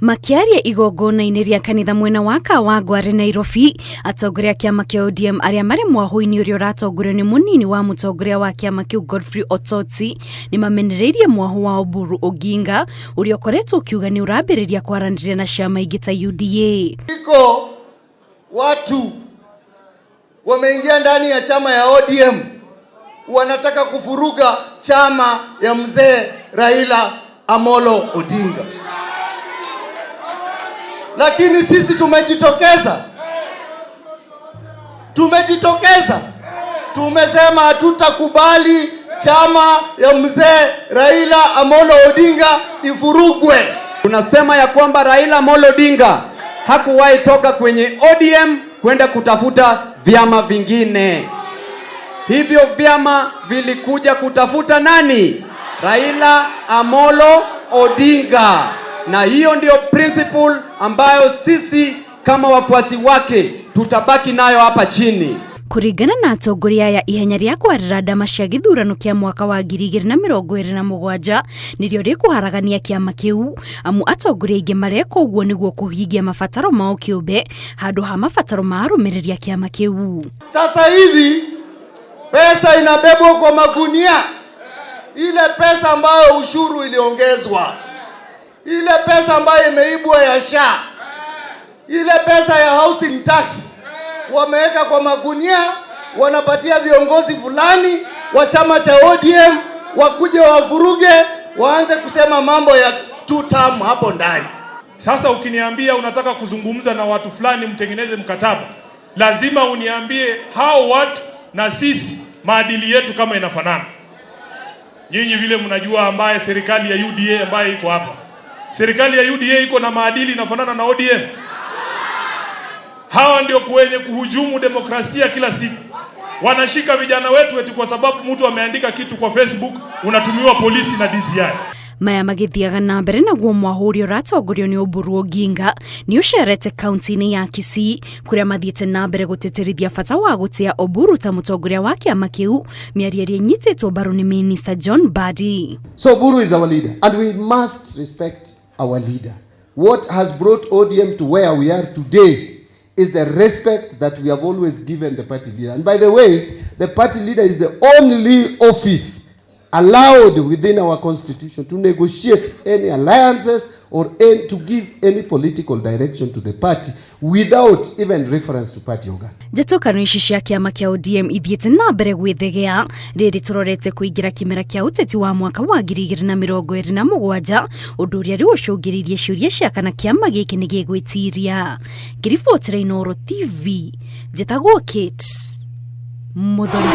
Makiaria igongona-inĩ rĩa kanitha mwena wa Kawangware Nairobi, atongoria a kĩama kĩa ODM arĩa marĩ mwaho-inĩ ũrĩa ũratongorio nĩ mũnini wa mũtongoria wa kĩama kĩu Godfrey Otsoti nĩ mamenereirie mwaho wa Oburu Oginga ũrĩa ũkoretwo ũkiuga nĩ ũrambĩrĩria kwaranĩria na ciama ingĩ ta UDA. Iko watu wameingia ndani ya chama ya ODM wanataka kufuruga chama ya mzee Raila Amolo Odinga. Lakini sisi tumejitokeza, tumesema hatutakubali chama ya mzee Raila Amolo Odinga ifurugwe. Tunasema ya kwamba Raila Amolo Odinga hakuwahi toka kwenye ODM kwenda kutafuta vyama vingine. Hivyo vyama vilikuja kutafuta nani? Raila Amolo Odinga. Na hiyo ndio principle ambayo sisi kama wafuasi wake tutabaki nayo hapa chini. Kuringana na atongoria ya ihenya rĩa kwarĩra ndama cia gĩthurano kĩa mwaka wa 2027 nĩrĩo rĩkũharagania kĩama kĩu, amu atongoria aingĩ mareka ũguo nĩguo kũhingia mabataro mao kĩũmbe handũ ha mabataro ma arũmĩrĩri a kĩama kĩu. Sasa hivi pesa inabebwa kwa magunia, ile pesa ambayo ushuru iliongezwa, ile pesa ambayo imeibwa ya SHA, ile pesa ya housing tax wameweka kwa magunia, wanapatia viongozi fulani wa chama cha ODM wakuje wavuruge, waanze kusema mambo ya two term hapo ndani. Sasa ukiniambia unataka kuzungumza na watu fulani mtengeneze mkataba, lazima uniambie hao watu na sisi maadili yetu kama inafanana. Nyinyi vile mnajua ambaye serikali ya UDA ambaye iko hapa, serikali ya UDA iko na maadili inafanana na ODM. Hawa ndio kwenye kuhujumu demokrasia kila siku. Wanashika vijana wetu eti kwa sababu mtu ameandika kitu kwa Facebook unatumiwa polisi na DCI. Maya magĩthiaga na mbere naguo mwaho ũrĩa ũratongorio nĩ Oburu Oginga nĩ ũcerete kaunti-inĩ ya Kisii kũrĩa mathiĩte na mbere gũtĩtĩrithia bata wa gũtĩa Oburu ta mũtongoria wa kĩama kĩu, mĩario ĩrĩa ĩnyitĩtwo mbaru nĩ Minister John Mbadi. So Oburu is our leader and we must respect our leader. What has brought ODM to where we are today is the respect that we have always given the party leader. And by the way, the party leader is the only office allowed within our constitution to negotiate any alliances or to give any political direction to the party without even reference to party organ. Njatũkano ici cia kĩama kĩa ODM ithiĩte na mbere gwĩthegea rĩrĩ tũrorete kũingĩra kĩmera kĩa ũteti wa mwaka wa 2027, ũndũ ũrĩa rĩgũcũngĩrĩirie ciũria cia kana kĩama gĩkĩ nĩ gĩgwĩtiria. Ngĩribotera Inooro TV, njĩtagwo Kate Muthoni.